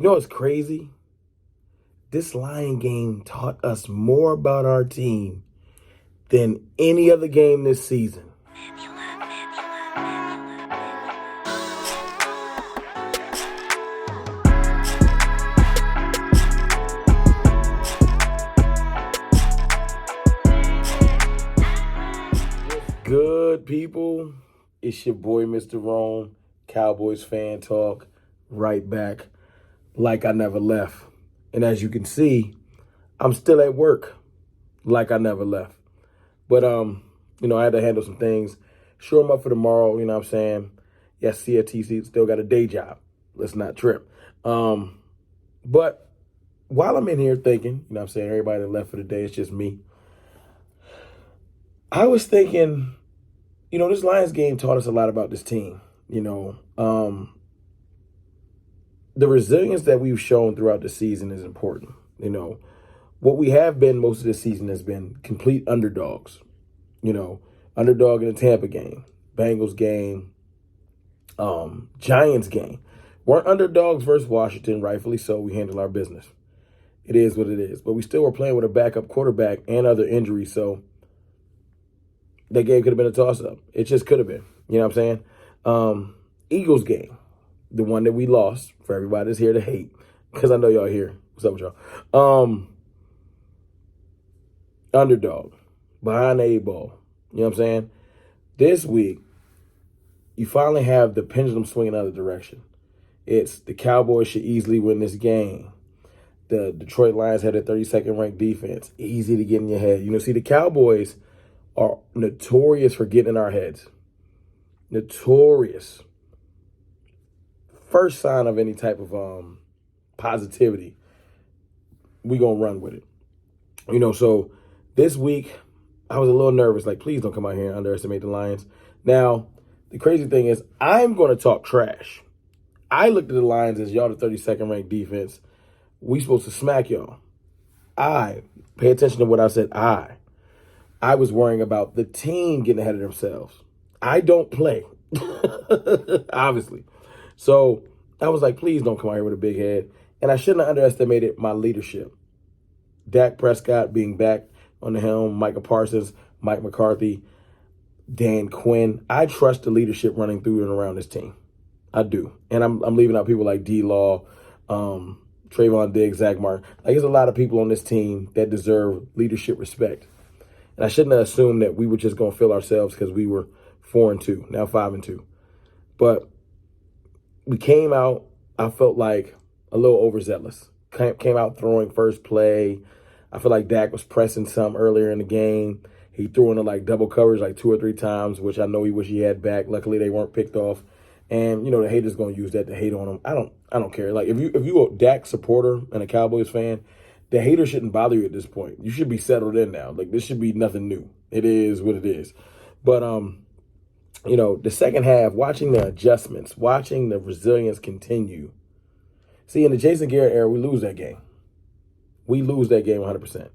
You know what's crazy? This Lion game taught us more about our team than any other game this season. Good people, it's your boy Mr. Rome, Cowboys fan talk, right back like I never left. And as you can see, I'm still at work like I never left. But I had to handle some things. Sure, I'm up for tomorrow, you know what I'm saying? Yes, CFTC still got a day job. Let's not trip. But while I'm in here thinking, you know what I'm saying, everybody that left for the day, it's just me. I was thinking, this Lions game taught us a lot about this team. The resilience that we've shown throughout the season is important. What we have been most of the season has been complete underdogs. Underdog in the Tampa game, Bengals game, Giants game. Weren't underdogs versus Washington, rightfully so. We handle our business. It is what it is. But we still were playing with a backup quarterback and other injuries, so that game could have been a toss-up. It just could have been. You know what I'm saying? Eagles game, the one that we lost, for everybody that's here to hate, because I know y'all here. What's up with y'all? Underdog, behind the eight ball. You know what I'm saying? This week, you finally have the pendulum swinging the other direction. It's the Cowboys should easily win this game. The Detroit Lions had a 32nd ranked defense. Easy to get in your head. See, the Cowboys are notorious for getting in our heads. Notorious. First sign of any type of positivity, we gonna run with it. So this week, I was a little nervous. Like, please don't come out here and underestimate the Lions. Now, the crazy thing is, I'm going to talk trash. I looked at the Lions as y'all the 32nd ranked defense. We supposed to smack y'all. Pay attention to what I said. I was worrying about the team getting ahead of themselves. I don't play, obviously. So I was like, please don't come out here with a big head. And I shouldn't have underestimated my leadership. Dak Prescott being back on the helm, Micah Parsons, Mike McCarthy, Dan Quinn. I trust the leadership running through and around this team. I do. And I'm leaving out people like D-Law, Trayvon Diggs, Zach Martin. There's a lot of people on this team that deserve leadership respect. And I shouldn't have assumed that we were just going to fill ourselves because we were 4-2, now 5-2. But we came out, I felt like a little overzealous. Came out throwing first play. I feel like Dak was pressing some earlier in the game. He threw into double coverage 2 or 3 times, which I know he wish he had back. Luckily, they weren't picked off. And the haters gonna use that to hate on him. I don't care. If you a Dak supporter and a Cowboys fan, the haters shouldn't bother you at this point. You should be settled in now. This should be nothing new. It is what it is. But the second half, watching the adjustments, watching the resilience continue. See, in the Jason Garrett era, we lose that game. We lose that game 100%.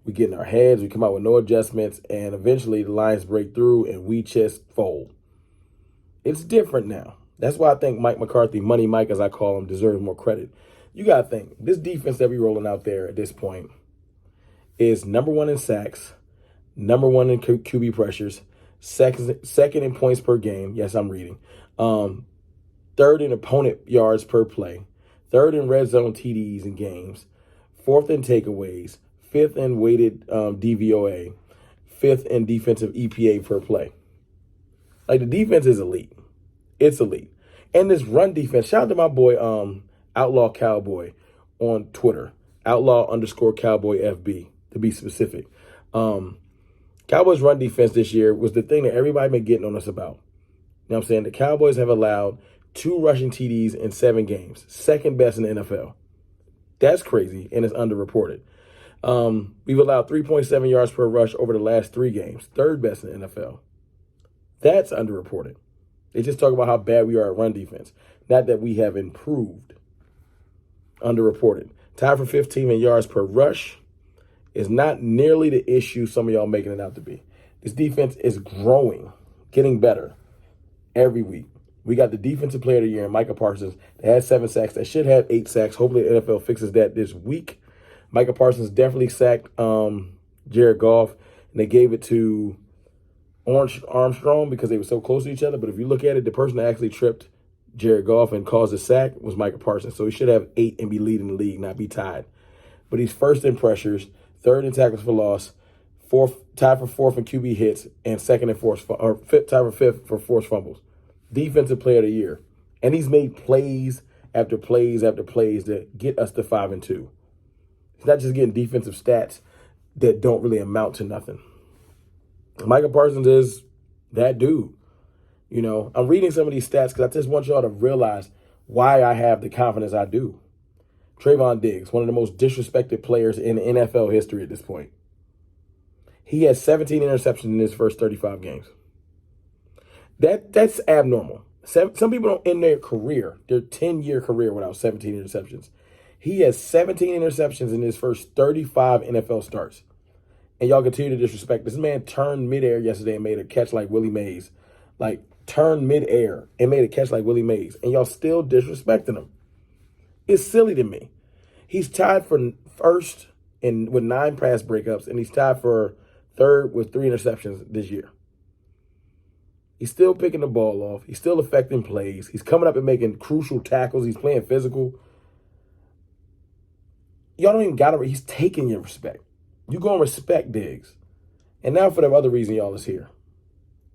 We get in our heads, we come out with no adjustments, and eventually the Lions break through and we just fold. It's different now. That's why I think Mike McCarthy, Money Mike as I call him, deserves more credit. You got to think, this defense that we're rolling out there at this point is number 1 in sacks, number 1 in QB pressures, second in points per game. Yes, I'm reading. Third in opponent yards per play. Third in red zone TDs in games. Fourth in takeaways. Fifth in weighted DVOA. Fifth in defensive EPA per play. The defense is elite. It's elite. And this run defense, shout out to my boy Outlaw Cowboy on Twitter. Outlaw_Cowboy FB, to be specific. Cowboys run defense this year was the thing that everybody been getting on us about. You know what I'm saying? The Cowboys have allowed 2 rushing TDs in 7 games. Second best in the NFL. That's crazy, and it's underreported. We've allowed 3.7 yards per rush over the last 3 games. Third best in the NFL. That's underreported. They just talk about how bad we are at run defense. Not that we have improved. Underreported. Tied for 15 in yards per rush is not nearly the issue some of y'all making it out to be. This defense is growing, getting better every week. We got the defensive player of the year, Micah Parsons, that had 7 sacks. That should have 8 sacks. Hopefully the NFL fixes that this week. Micah Parsons definitely sacked Jared Goff, and they gave it to Armstrong because they were so close to each other. But if you look at it, the person that actually tripped Jared Goff and caused a sack was Micah Parsons. So he should have 8 and be leading the league, not be tied. But he's first in pressures, third in tackles for loss, tied for fourth in QB hits, and second in tied for fifth for forced fumbles. Defensive player of the year. And he's made plays after plays after plays that get us to 5-2. He's not just getting defensive stats that don't really amount to nothing. Micah Parsons is that dude. You know, I'm reading some of these stats because I just want y'all to realize why I have the confidence I do. Trayvon Diggs, one of the most disrespected players in NFL history at this point. He has 17 interceptions in his first 35 games. That's abnormal. Some people don't end their career, their 10-year career without 17 interceptions. He has 17 interceptions in his first 35 NFL starts. And y'all continue to disrespect. This man turned midair yesterday and made a catch like Willie Mays. Like, turned midair and made a catch like Willie Mays. And y'all still disrespecting him. It's silly to me. He's tied for first with 9 pass breakups, and he's tied for third with 3 interceptions this year. He's still picking the ball off. He's still affecting plays. He's coming up and making crucial tackles. He's playing physical. Y'all don't even got to. He's taking your respect. You're going to respect Diggs. And now for the other reason y'all is here.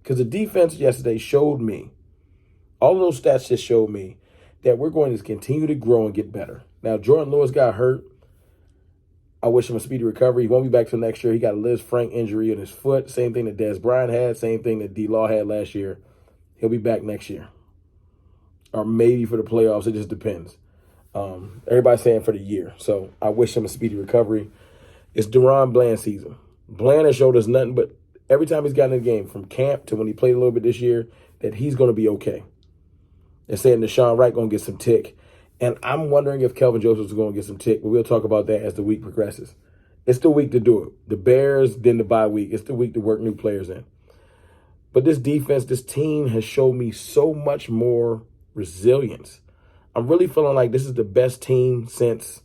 Because the defense yesterday showed me, all of those stats just showed me that we're going to continue to grow and get better. Now, Jordan Lewis got hurt. I wish him a speedy recovery. He won't be back till next year. He got a Liz Frank injury in his foot. Same thing that Dez Bryant had. Same thing that D-Law had last year. He'll be back next year. Or maybe for the playoffs. It just depends. Everybody's saying for the year. So I wish him a speedy recovery. It's Deron Bland season. Bland has showed us nothing but every time he's gotten in the game, from camp to when he played a little bit this year, that he's going to be okay. They're saying Deshaun Wright going to get some tick. And I'm wondering if Kelvin Joseph's going to get some tick, but we'll talk about that as the week progresses. It's the week to do it. The Bears, then the bye week. It's the week to work new players in. But this defense, this team has showed me so much more resilience. I'm really feeling like this is the best team since,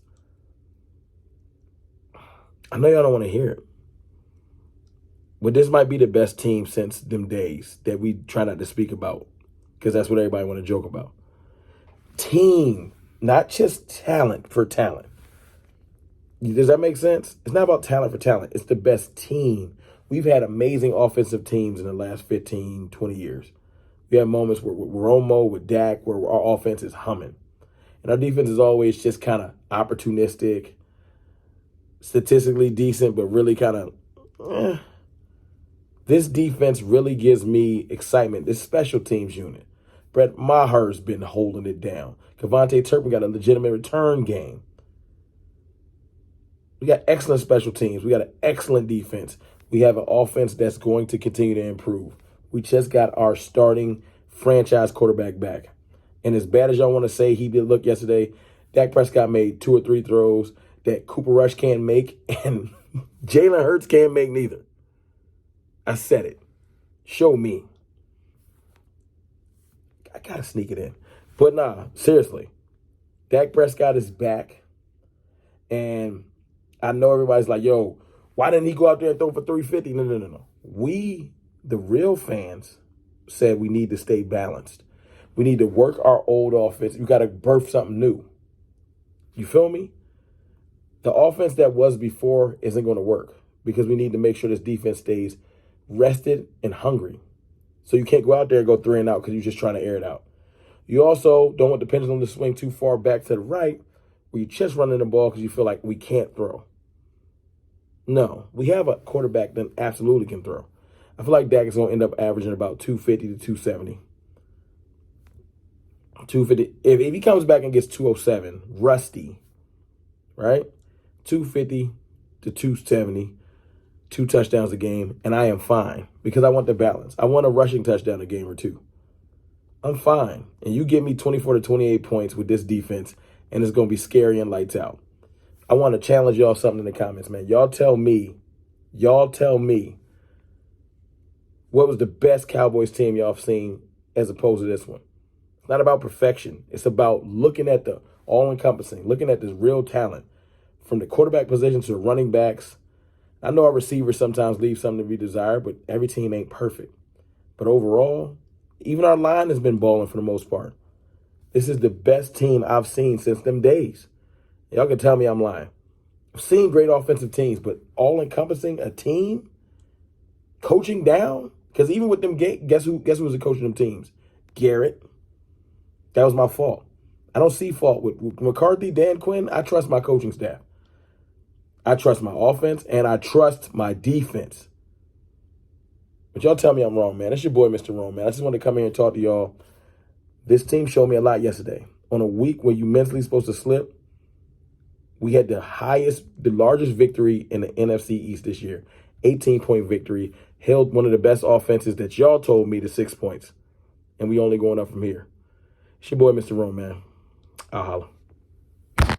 I know y'all don't want to hear it, but this might be the best team since them days that we try not to speak about because that's what everybody want to joke about. Team, not just talent for talent. Does that make sense? It's not about talent for talent. It's the best team. We've had amazing offensive teams in the last 15, 20 years. We have moments with Romo, with Dak, where our offense is humming. And our defense is always just kind of opportunistic, statistically decent, but really kind of, This defense really gives me excitement. This special teams unit. Brett Maher's been holding it down. Kevontae Turpin got a legitimate return game. We got excellent special teams. We got an excellent defense. We have an offense that's going to continue to improve. We just got our starting franchise quarterback back. And as bad as y'all want to say he did look yesterday, Dak Prescott made 2 or 3 throws that Cooper Rush can't make, and Jalen Hurts can't make neither. I said it. Show me. I got to sneak it in. But nah, seriously. Dak Prescott is back. And I know everybody's like, yo, why didn't he go out there and throw for 350? No. We, the real fans, said we need to stay balanced. We need to work our old offense. You got to birth something new. You feel me? The offense that was before isn't going to work because we need to make sure this defense stays rested and hungry. So you can't go out there and go 3 and out because you're just trying to air it out. You also don't want the pendulum to swing too far back to the right where you're just running the ball because you feel like we can't throw. No, we have a quarterback that absolutely can throw. I feel like Dak is going to end up averaging about 250 to 270. 250. If he comes back and gets 207, rusty, right? 250 to 270, 2 touchdowns a game, and I am fine because I want the balance. I want a rushing touchdown a game or 2. I'm fine. And you give me 24 to 28 points with this defense, and it's going to be scary and lights out. I want to challenge y'all something in the comments, man. Y'all tell me what was the best Cowboys team y'all have seen as opposed to this one. It's not about perfection. It's about looking at the all-encompassing, looking at this real talent from the quarterback position to the running backs. I know our receivers sometimes leave something to be desired, but every team ain't perfect. But overall, even our line has been balling for the most part. This is the best team I've seen since them days. Y'all can tell me I'm lying. I've seen great offensive teams, but all-encompassing a team, coaching down, because even with them, guess who was the coach of them teams? Garrett. That was my fault. I don't see fault with McCarthy, Dan Quinn. I trust my coaching staff. I trust my offense, and I trust my defense. But y'all tell me I'm wrong, man. That's your boy, Mr. Rome, man. I just want to come here and talk to y'all. This team showed me a lot yesterday. On a week where you mentally supposed to slip, we had the largest victory in the NFC East this year. 18-point victory. Held one of the best offenses that y'all told me to 6 points. And we only going up from here. It's your boy, Mr. Rome, man. I'll holla.